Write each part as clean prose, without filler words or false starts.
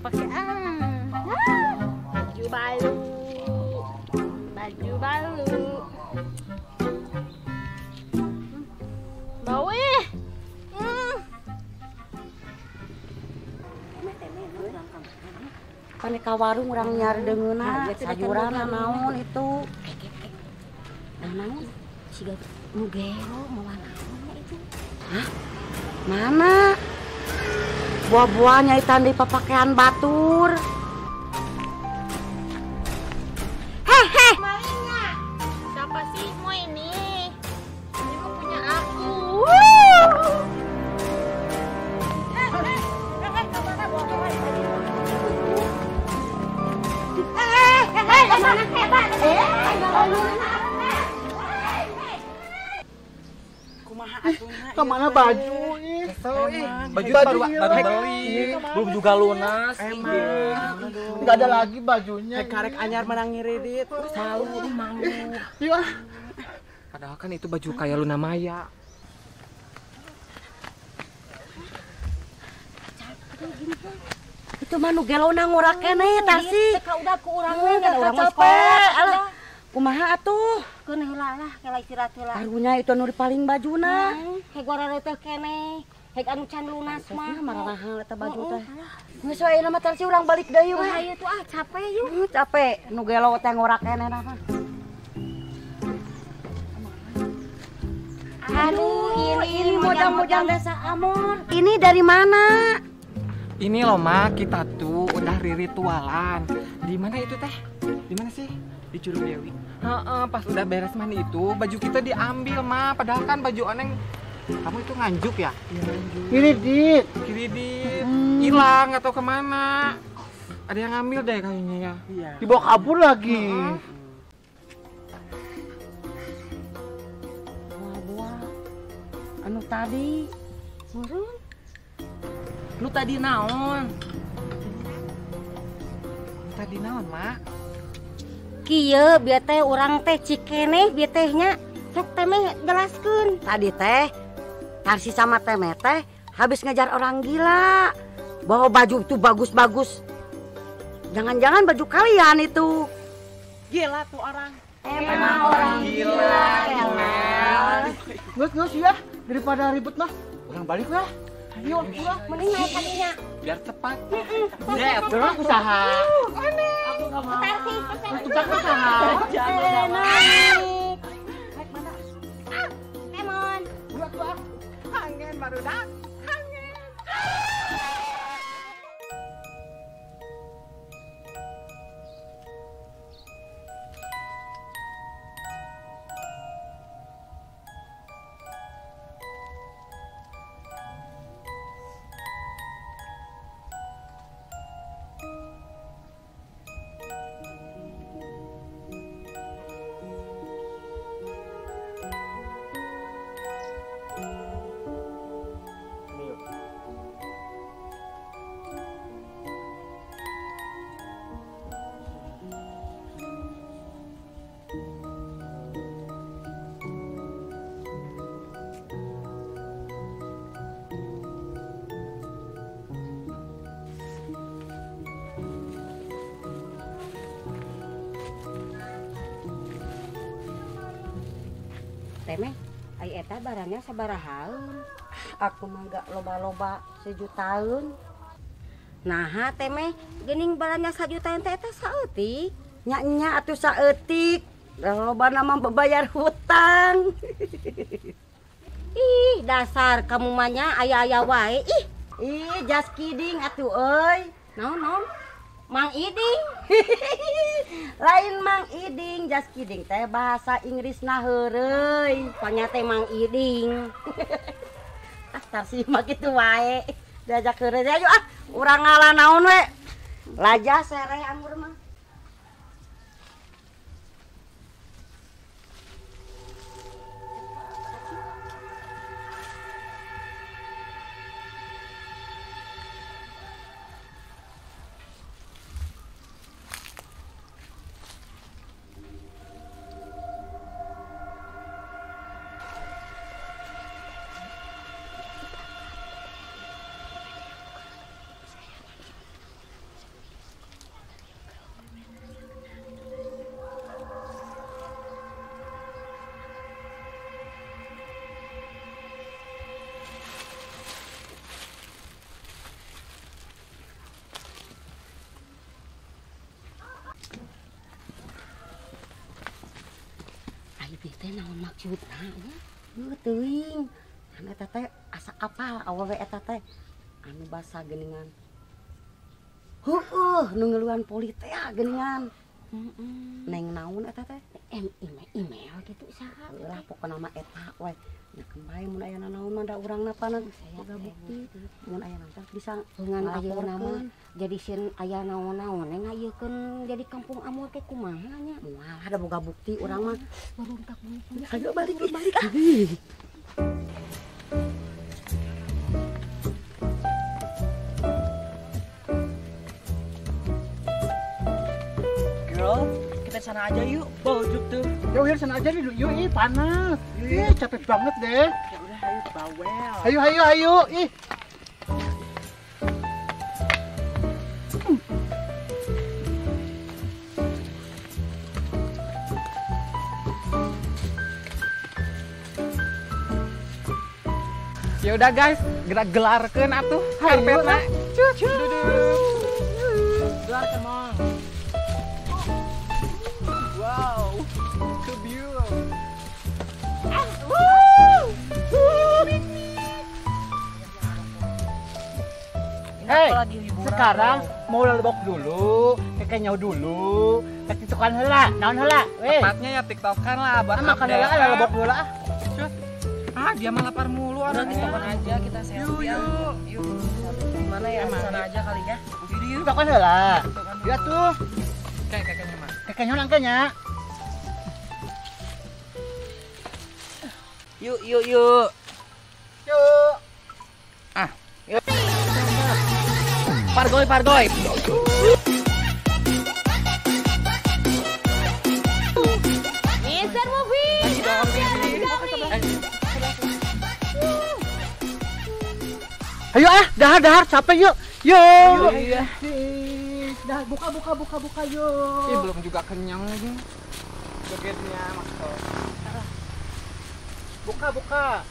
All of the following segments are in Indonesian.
pakai baju baru, baju baru. Bau Kan ka warung urang nyari deungeuna sayuran naon itu. Naon? Siga nugero moal naon itu. Hah? Mana? Buah-buahnya itan di papakean batur. Heh. Malingnya. Siapa sih mau ini? Ini mau punya aku. Kumaha atunya? Kemana baju? Baju baru beli, belum juga lunas. Nggak ada lagi bajunya. Karek anyar menang ngiridit, malu. Iya. Padahal kan itu baju kayak Luna Maya. Itu mah nu gelona ngurak keneh tasi. Teka udah ku urang Urang urang capek. Alah. Kumaha atuh? Keun heula lah kela istirahat heula. Karunya itu anu paling bajuna. Hek gorare teh keneh. Hek anu can lunas mah. Marahal eta baju teh. Geus wae nama tarsi urang balik deui we. Ayo tuh capek yuk. Capek nu gelo teh ngurak keneh mah. Aduh, ini mojang-mojang desa Amor. Ini dari mana? Ini loh mak, kita tuh udah ritualan. Di mana itu teh? Di mana sih? Di Curug Dewi. Pas udah beres mandi itu baju kita diambil mak. Padahal kan baju oneng kamu itu nganjuk ya? Iya nganjuk. Kiridit. Hilang atau kemana? Ada yang ngambil deh kayaknya ya. Iya. Dibawa kabur lagi. Buah-buah. Anu tadi. Murun. Lu tadi naon? Tadi naon mak? Kieu bieu teh urang teh cikeneh bieu tehnya. Hek teh meh jelaskeun. Tadi teh Tarsi sama Teme teh habis ngejar orang gila. Bawa baju itu bagus-bagus. Jangan-jangan baju kalian itu. Gila tuh orang. Emang orang gila. Ngus ya, daripada ribut mah. Orang balik lah. Yuk, pulang. Mending naik kakinya. Biar cepat. Ya, terus usaha. Aku enggak mau. Tukang usaha. Naik. Naik mana? Lemon. Angin baru dah. Teme, ai eta barangnya sabarahaun. Aku mah gak loba-loba sejutaan. Nah, Teme, geuning barangnya sajutaan teh eta saeutik. Nya atuh saeutik. Loba nama bebayar hutang. Ih, dasar kamu mah nya aya-aya wae. Ih, just kidding atuh euy. Naon? Mang Iding. Lain Mang Iding, just kidding teh bahasa Inggrisna heureuy. Panya teh Mang Iding. Tarsi mah kitu wae. Diajak heureuy ayo urang ngalah naon we. Lajah sere anggur mah. teh naon maksudna nya? Heuh teuing. Anu eta teh asa apal awewe eta teh anu basa geuningan. Heueuh nu ngeuluan poli teh geuningan. Neng naon eta teh? Email gitu saha. Lah pokona mah eta we. Nah kembali mun aya naon mah da urang napana boga bukti. Mun aya naon bisa Dengan ayeuna ngalaporkeun. mah jadi sin aya naon-naon ngayekeun jadi kampung Amur ke kumaha nya. Moal ada boga bukti urang mah. Baruntak mun. Ayo balik. Girl, kita sana aja yuk. Bawa tuh. Yuk sana aja nih, yuk panas. Capek banget deh. Ya udah, ayo bawel. Ayo. Ya udah guys, gerak gelarkeun atuh karpetna. Gelar kemang. Wow, so beautiful. Hei, Apalagi hiburan, sekarang bro. mau lelebok dulu, kekenyau dulu, ketukan heula, naon heula, weh. Tepatnya ya tiktokan lah buat Makan update. heula lelebok heula ah. Cus. Ah, dia mah lapar mulu Udah orangnya. tiktokan aja, kita selfie ya. Yuk. Gimana ya? Sana aja kali ya. Yuk. Ketukan heula. Ya tuh, Kayaknya mah. kekenyau nangkenya. Yuk. Yuk. Pargoy. Mister Movie. Ayo dahar capek yuk. Yuk. Iya. Dah buka Ih, yuk. belum juga kenyang lagi. Jogetnya maksud. Buka.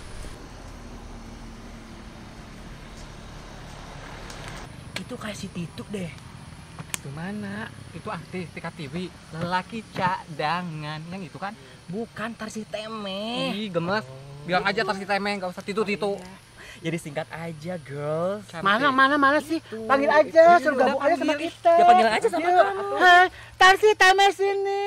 Itu kayak si Tituk deh. Itu mana? Itu artis Tika TV. Lelaki cadangan. Yang itu kan? Bukan Tarsi Teme. Ih, gemes. Bilang aja Tarsi Temeng, gak usah titu-titu. Jadi singkat aja, girls. Mana sih? Panggil aja, suruh gabung aja sama kita. Ya panggil aja sama Yuk. kamu. Hei, Tarsi Tame sini.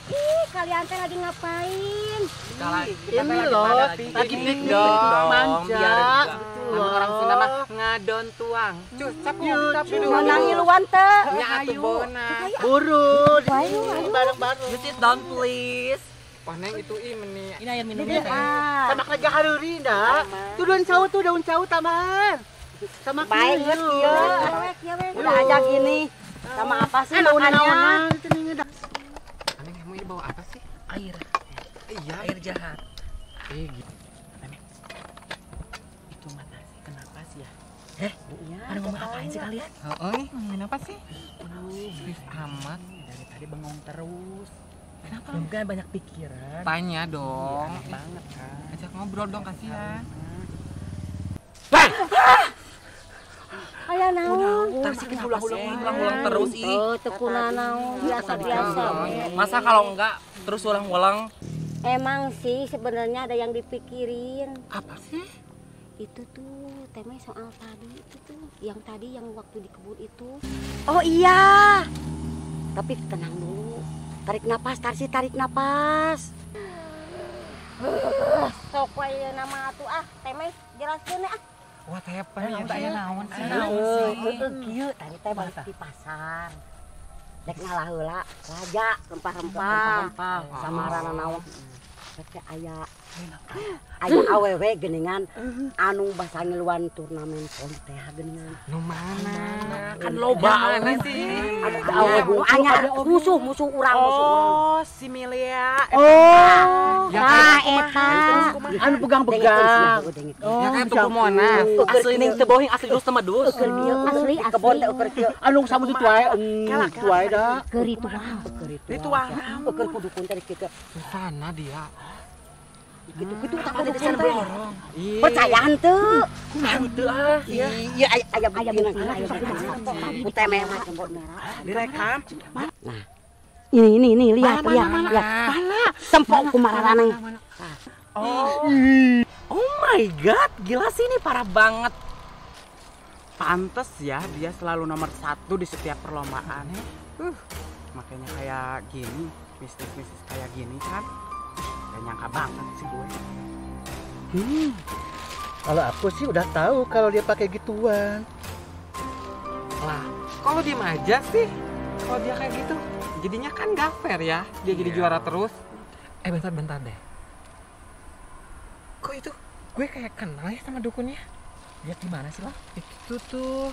Ih, kalian teh lagi ngapain? Ini loh, lagi piknik piknik dong, manja. biar Gitu Nama loh. orang Sunda mah ngadon tuang. Cus, capu dulu. Menang iluan teh. Ya atuh bona. Buru, Ayo. bareng-bareng. You sit down, please. Wah, Neng itu meni. Ini air minumnya, teh. Sama kerja haruri dah. Tuh daun sawu taman. Sama Baik kieu. ya weh. Udah aja gini. Sama apa sih makannya? Neng, kamu ini bawa apa sih? Air. Iya. Air jahat. Gitu. Itu mana sih? Kenapa sih ya? Iya. Ada ngomong apain sih kalian? Heeh, nih ngomongin apa sih? Serius amat. Dari tadi bengong terus. Kenapa? Mungkin banyak pikiran. Tanya dong. Aneh banget kan. Ajak ngobrol dong, kasihan. Aya naon? Tarsi ulang-ulang terus ih. Oh, tekuna naon biasa-biasa. Masa kalau enggak terus ulang-ulang? Emang sih sebenarnya ada yang dipikirin. Apa sih? Itu tuh tema soal tadi itu tuh, yang tadi yang waktu di kebun itu. Oh iya. Tapi tenang dulu. Tarik napas, Tarsi, tarik napas. Sok wae nama atuh tema jelaskeun ah. Wah, teh apa nya tak ya naon sih? Kieu tadi teh balik di pasar. Dek ngalah heula, raja, rempah-rempah, sama rana naon. Teh aya awewe geuningan anu basa ngiluan turnamen poli teh geuningan. Nu mana? Kan loba Mana sih? Awewe anya musuh urang. Oh, si Milia. Oh, Ya Nah, kayak eta. anu pegang-pegang. ya kayak tuku Monas. Asli ning teu bohing, asli dus sama dus. Asli Kebon teh ukur kieu. Anu sama itu wae, itu wae dah. ke ritual. Ritual. Ukur kudu kun teh kieu. Di sana dia. Gitu-gitu takut didesan teh. Iya. Percaya henteu. Henteu ah. Iya aya buktina aya teh jempol merah. Direkam. Nah. Ini lihat. Mana? Sempok kumararana. Oh my god, gila sih ini parah banget. Pantes ya dia selalu nomor 1 di setiap perlombaan. Makanya kayak gini, bisnis kayak gini kan. Gak nyangka banget sih gue. Kalau aku sih udah tahu kalau dia pakai gituan. Lah, kalau diem aja sih. Kalau dia kayak gitu, jadinya kan gak fair ya. Dia jadi juara terus. Bentar deh. Kok itu gue kayak kenal ya sama dukunnya? Lihat di mana sih lo? Itu tuh.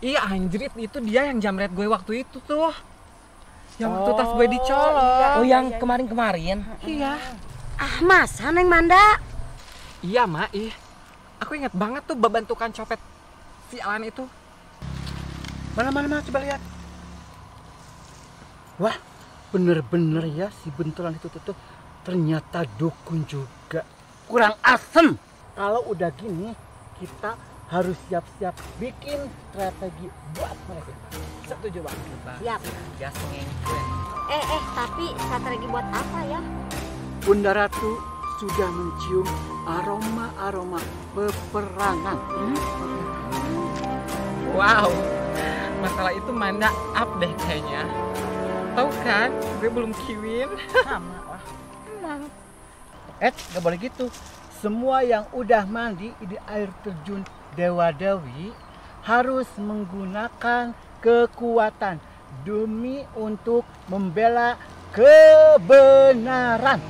Iya anjrit, itu dia yang jamret gue waktu itu tuh. Yang waktu tas gue dicolok. Oh yang kemarin-kemarin? Iya. Ah, masa Neng Manda? Iya, Mak. Aku inget banget tuh beban tukang copet si Alan itu. Mana coba lihat. Wah, bener-bener ya si benturan itu tuh ternyata dukun juga. Kurang asem. Kalau udah gini, kita harus siap-siap bikin strategi buat mereka. Setuju banget. Siap. Gas ngengkuen. Tapi strategi buat apa ya? Bunda Ratu sudah mencium aroma peperangan. Wow. Masalah itu Manda up deh kayaknya. Tahu kan, gue belum kiwin. Sama lah. Gak boleh gitu. Semua yang udah mandi di air terjun Dewa Dewi harus menggunakan kekuatan demi untuk membela kebenaran.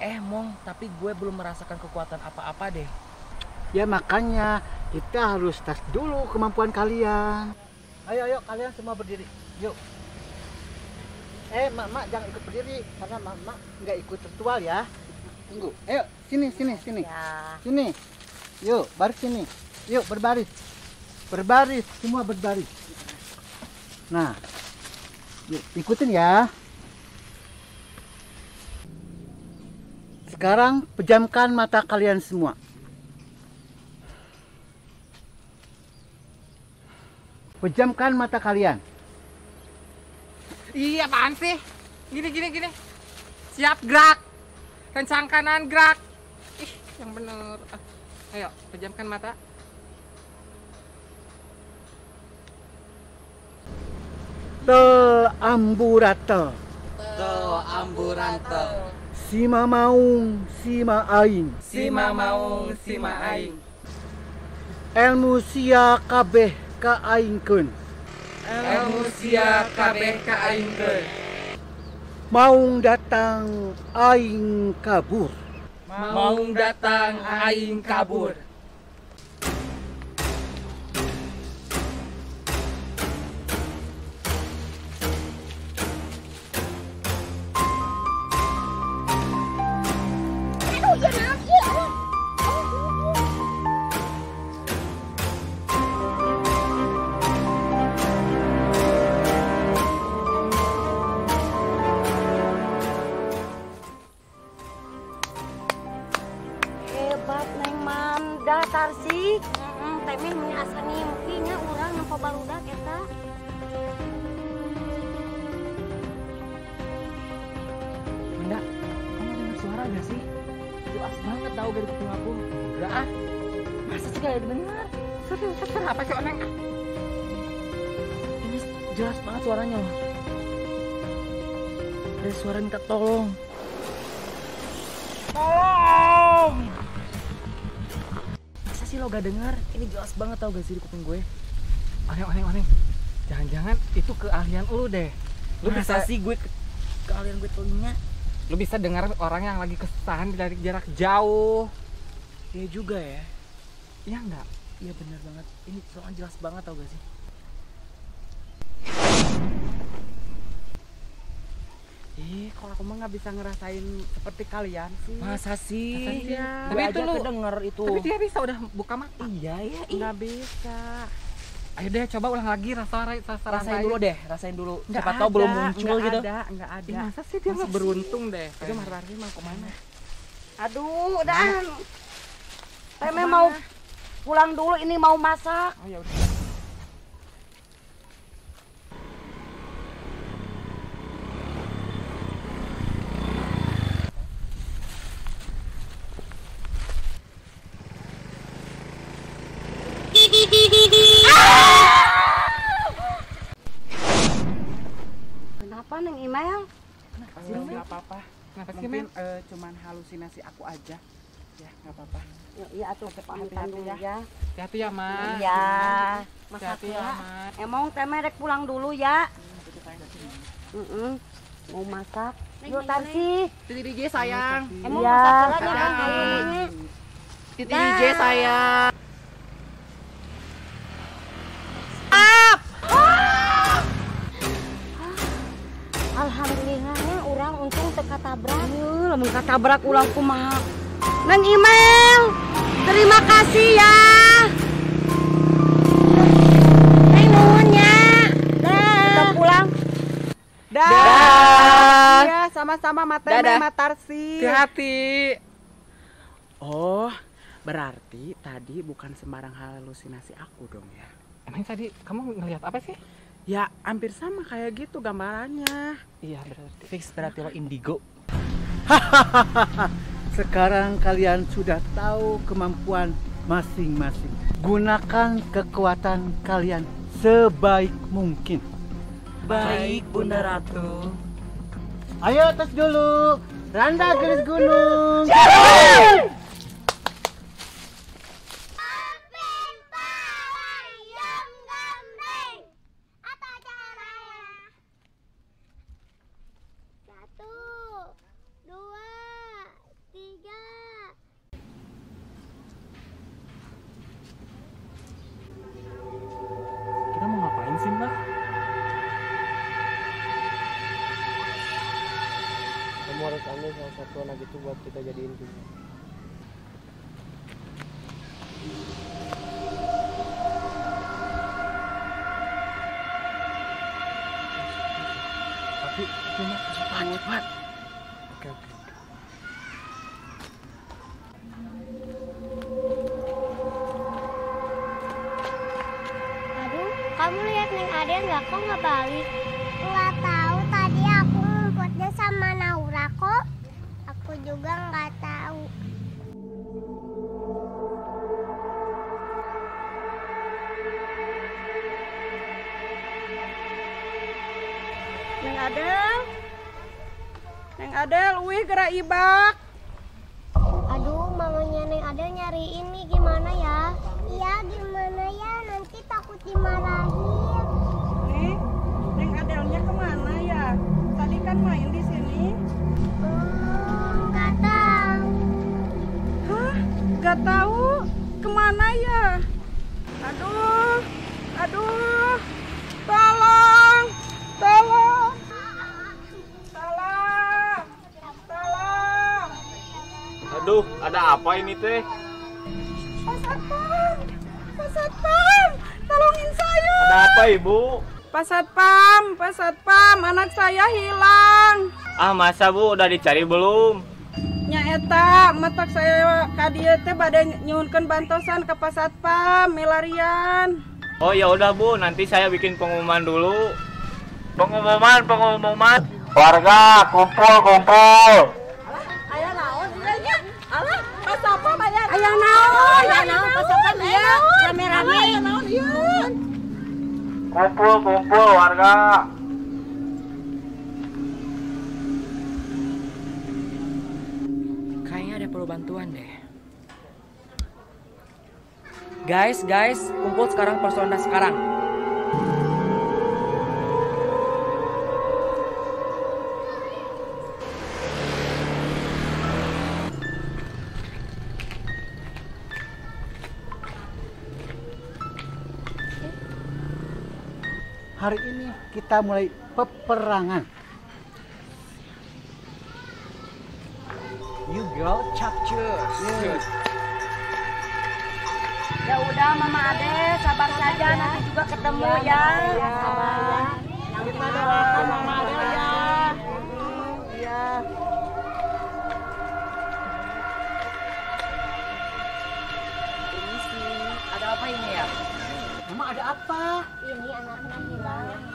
Mong, tapi gue belum merasakan kekuatan apa-apa deh. Ya makanya kita harus tes dulu kemampuan kalian. Ayo kalian semua berdiri. Yuk. Mak jangan ikut berdiri karena mak nggak ikut ritual ya. Tunggu. Ayo sini. Ya. Sini. Yuk, baris sini. Yuk, berbaris. Berbaris, semua berbaris. Nah. Yuk, ikutin ya. Sekarang pejamkan mata kalian semua. Pejamkan mata kalian. Iya, apaan sih? Gini. Siap, gerak. Kencang kanan, gerak. Ih, yang bener. Ayo, pejamkan mata. Te amburata. Amburanta. Sima maung, sima aing. Sima maung, sima aing. Ilmu sia kabeh kaaingkeun. Ilmu sia kabeh kaaingkeun. Maung datang aing kabur. Maung datang aing kabur. Hebat Neng Manda Tarsi. Temeh asa ngimpinya urang nempo barudak eta. Bunda, kamu dengar suara gak sih? Jelas banget tahu dari kuping aku. Enggak ah. Masa sih gak dengar? Serius, apa sih Oneng? Ini jelas banget suaranya loh. Ada suara minta tolong. Tolong! Masa sih lo gak dengar? Ini jelas banget tau gak sih di kuping gue? Oneng. Jangan-jangan itu keahlian lu deh. Lu Masa bisa sih gue keahlian gue telinga? Lu bisa dengar orang yang lagi kesusahan dari jarak jauh. Iya juga ya. Iya enggak? Iya bener banget. Ini soalnya jelas banget tau gak sih? Kalau aku mah nggak bisa ngerasain seperti kalian sih. Masa sih? Masa sih? Tapi Tapi itu itu lu lu- denger itu. Tapi dia bisa udah buka mata. Iya ya. Nggak bisa. Ayo deh coba ulang lagi Rasain dulu deh, rasain dulu. Nggak Siapa tahu belum ada, muncul nggak gitu. Nggak ada. Ih, masa sih dia masih masih beruntung deh. Itu Marwari mau kemana? Aduh, udah. Teme mau pulang dulu, ini mau masak. Oh ya udah. Kenapa Neng Imel? Nggak apa-apa. Kenapa sih, Mungkin Mel? cuman halusinasi aku aja. Ya, nggak apa-apa. Iya atuh pamitan dulu ya. Hati-hati ya, Ma. Iya. Masak Hati-hati ya, ya. Ma. Emang Teme rek pulang dulu ya. Mau masak. Yuk Tarsi. Titi DJ sayang. Emang Iya. masak lagi Sayang. kan kayaknya. Titi DJ sayang. Alhamdulillahnya orang untung teka tabrak. Lamun katabrak ulang kumaha. Neng Imel, terima kasih ya. Neng nuhunnya. Dah. Kita pulang. Dah. Ya, sama-sama Mateme, Matarsi. Hati-hati. Oh, berarti tadi bukan sembarang halusinasi aku dong ya. Emang tadi kamu ngelihat apa sih? Ya, hampir sama kayak gitu gambarannya. Iya, berarti. Fix berarti lo indigo. Sekarang kalian sudah tahu kemampuan masing-masing. Gunakan kekuatan kalian sebaik mungkin. Baik, Bunda Ratu. Ayo tes dulu. Randa garis gunung. Kita mau ngapain sih, Mbak? Kamu harus ambil salah satu anak itu buat kita jadiin tim. Tapi, cuma cepat. Oke. Aduh, kamu lihat Neng Adel nggak? Kok nggak balik? Nggak tahu, tadi aku ngumpetnya sama Naura kok. Aku juga nggak tahu. Neng Adel. Neng Adel, wih gerak ibak. Aduh, mamanya Neng Adel nyari ini gimana ya? Iya, gimana ya? Nanti takut dimarahin. Nih, Neng Adelnya kemana ya? Tadi kan main di sini. Nggak tahu. Hah? Gak tahu? Kemana ya? Aduh, aduh, tolong, tolong, tolong, tolong. Aduh, ada apa ini teh? Pak Satpam, Pak Satpam, tolongin saya. Ada apa ibu? Pak Satpam, anak saya hilang. Ah masa bu, udah dicari belum? Nya eta, matak saya ka dieu teh bade nyuhunkeun bantosan ke Pak Satpam, milarian. Oh ya udah bu, nanti saya bikin pengumuman dulu. Pengumuman. Warga kumpul. Aya naon ieu? Alah, Pak Satpam aya. Aya naon? Aya naon? Pas apa dia? Rame-rame. Aya naon ieu? Kumpul warga. Kayaknya ada perlu bantuan deh. Guys, kumpul sekarang personal sekarang. Hari ini kita mulai peperangan. You go capcus. Yes. Ya udah Mama Ade, sabar saja nanti juga ketemu ya. Sabar ya. Kita doakan Mama Ade ya. Iya.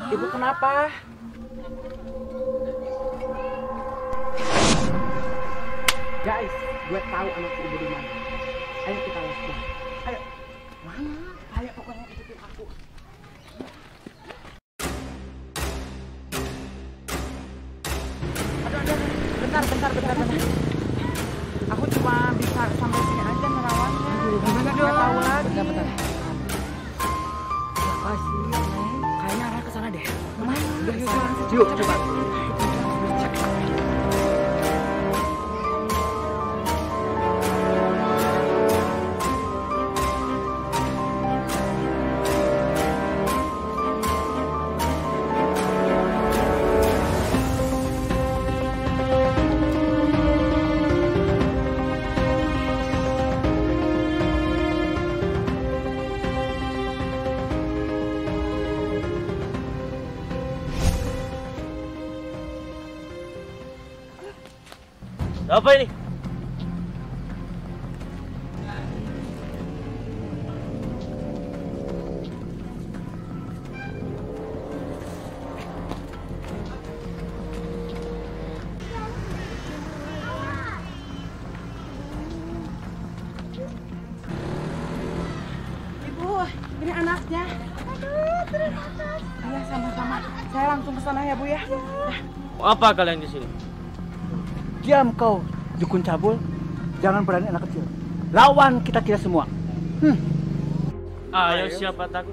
Ibu kenapa? Guys, gue tahu anak ibu di mana. Ayo kita lakukan. Ayo. Mana? Ayo pokoknya ikutin aku. Aduh. Bentar. Aku cuma bisa sampai sini aja nerawangnya. Gimana dong? Gak tahu lagi. Bentar. Apa sih, Neng? Kayaknya arah ke sana deh. Mana? Yuk, coba. Apa ini? Ibu, ini anaknya. Aduh, terima kasih. Iya, sama-sama. Saya langsung ke sana ya, Bu ya. Apa kalian di sini? Diam kau, dukun cabul. Jangan berani anak kecil. Lawan kita semua. Ayo siapa takut?